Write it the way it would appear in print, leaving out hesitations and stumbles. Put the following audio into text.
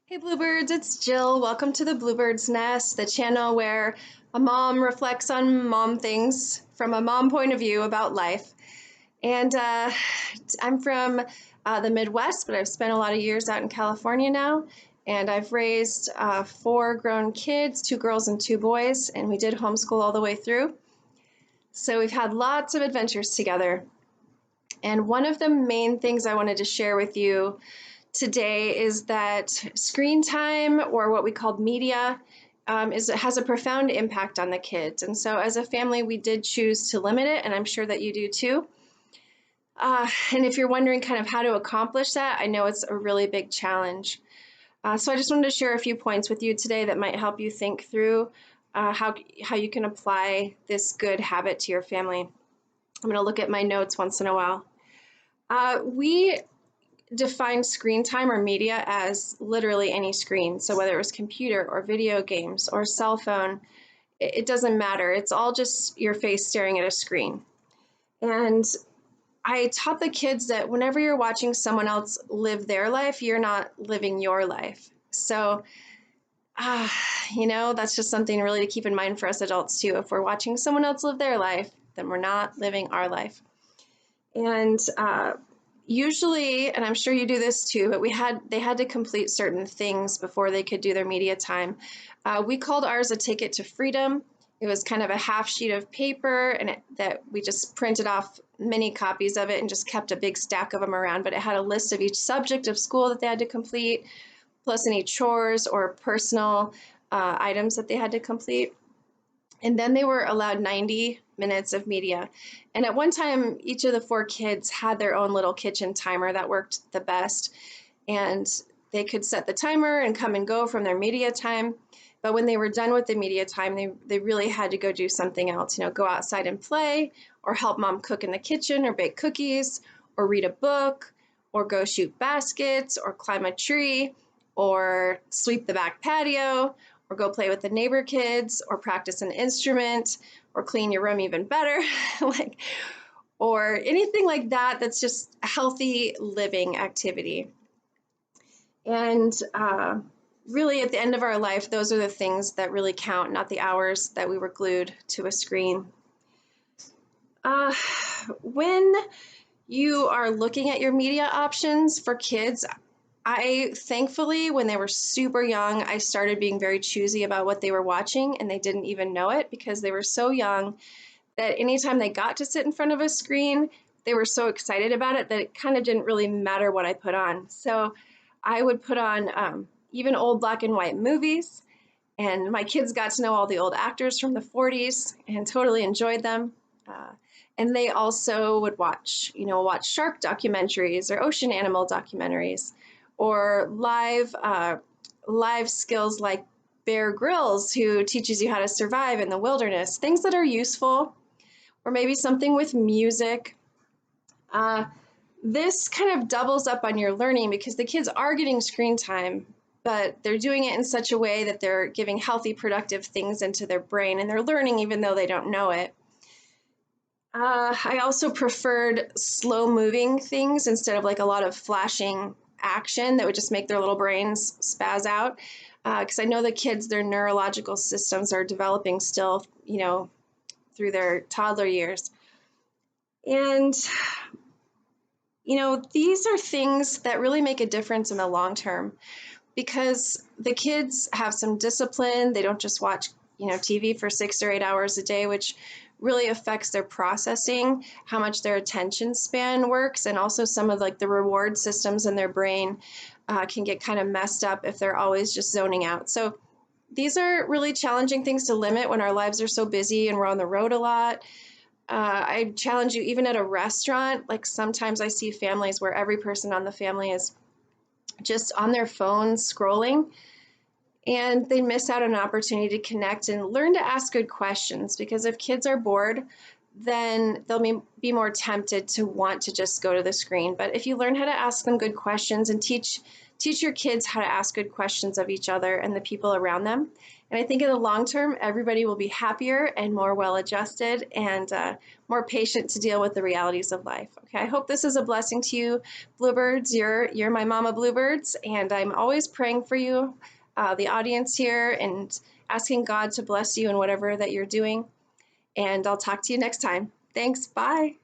Hey Bluebirds, it's Jill. Welcome to the Bluebird's Nest, the channel where a mom reflects on mom things from a mom point of view about life. And I'm from the Midwest, but I've spent a lot of years out in California now. And I've raised four grown kids, two girls and two boys, and we did homeschool all the way through. So we've had lots of adventures together. And one of the main things I wanted to share with you today is that screen time, or what we call media, has a profound impact on the kids. And so as a family, we did choose to limit it, and I'm sure that you do too. And if you're wondering kind of how to accomplish that, I know it's a really big challenge. So I just wanted to share a few points with you today that might help you think through how you can apply this good habit to your family. I'm going to look at my notes once in a while. We define screen time or media as literally any screen. So whether it was computer or video games or cell phone, it doesn't matter. It's all just your face staring at a screen. And I taught the kids that whenever you're watching someone else live their life, you're not living your life. So, that's just something really to keep in mind for us adults too. If we're watching someone else live their life, then we're not living our life. And usually, and I'm sure you do this too, but they had to complete certain things before they could do their media time. We called ours a ticket to freedom. It was kind of a half sheet of paper, and that we just printed off many copies of it and just kept a big stack of them around. But it had a list of each subject of school that they had to complete, plus any chores or personal items that they had to complete. And then they were allowed 90 minutes of media. And at one time, each of the four kids had their own little kitchen timer that worked the best. And they could set the timer and come and go from their media time. But when they were done with the media time, they really had to go do something else, go outside and play, or help mom cook in the kitchen, or bake cookies, or read a book, or go shoot baskets, or climb a tree, or sweep the back patio, or go play with the neighbor kids, or practice an instrument, or clean your room even better, or anything like that that's just a healthy living activity. And really, at the end of our life, those are the things that really count, not the hours that we were glued to a screen. When you are looking at your media options for kids, thankfully, when they were super young, I started being very choosy about what they were watching, and they didn't even know it because they were so young that anytime they got to sit in front of a screen, they were so excited about it that it kind of didn't really matter what I put on. So I would put on even old black and white movies, and my kids got to know all the old actors from the 40s and totally enjoyed them. And they also would watch shark documentaries or ocean animal documentaries, or live skills like Bear Grylls, who teaches you how to survive in the wilderness, things that are useful, or maybe something with music. This kind of doubles up on your learning because the kids are getting screen time, but they're doing it in such a way that they're giving healthy, productive things into their brain, and they're learning even though they don't know it. I also preferred slow moving things instead of like a lot of flashing action that would just make their little brains spaz out. Because I know the kids, their neurological systems are developing still, through their toddler years. And, these are things that really make a difference in the long term because the kids have some discipline. They don't just watch, TV for 6 or 8 hours a day, which really affects their processing, how much their attention span works, and also some of like the reward systems in their brain can get kind of messed up if they're always just zoning out. So these are really challenging things to limit when our lives are so busy and we're on the road a lot. I challenge you, even at a restaurant, like sometimes I see families where every person on the family is just on their phones scrolling, and they miss out on an opportunity to connect and learn to ask good questions, because if kids are bored, then they'll be more tempted to want to just go to the screen. But if you learn how to ask them good questions and teach teach your kids how to ask good questions of each other and the people around them. And I think in the long term, everybody will be happier and more well-adjusted and more patient to deal with the realities of life. Okay, I hope this is a blessing to you, Bluebirds. You're my mama Bluebirds, and I'm always praying for you, the audience here, and asking God to bless you in whatever that you're doing. And I'll talk to you next time. Thanks. Bye.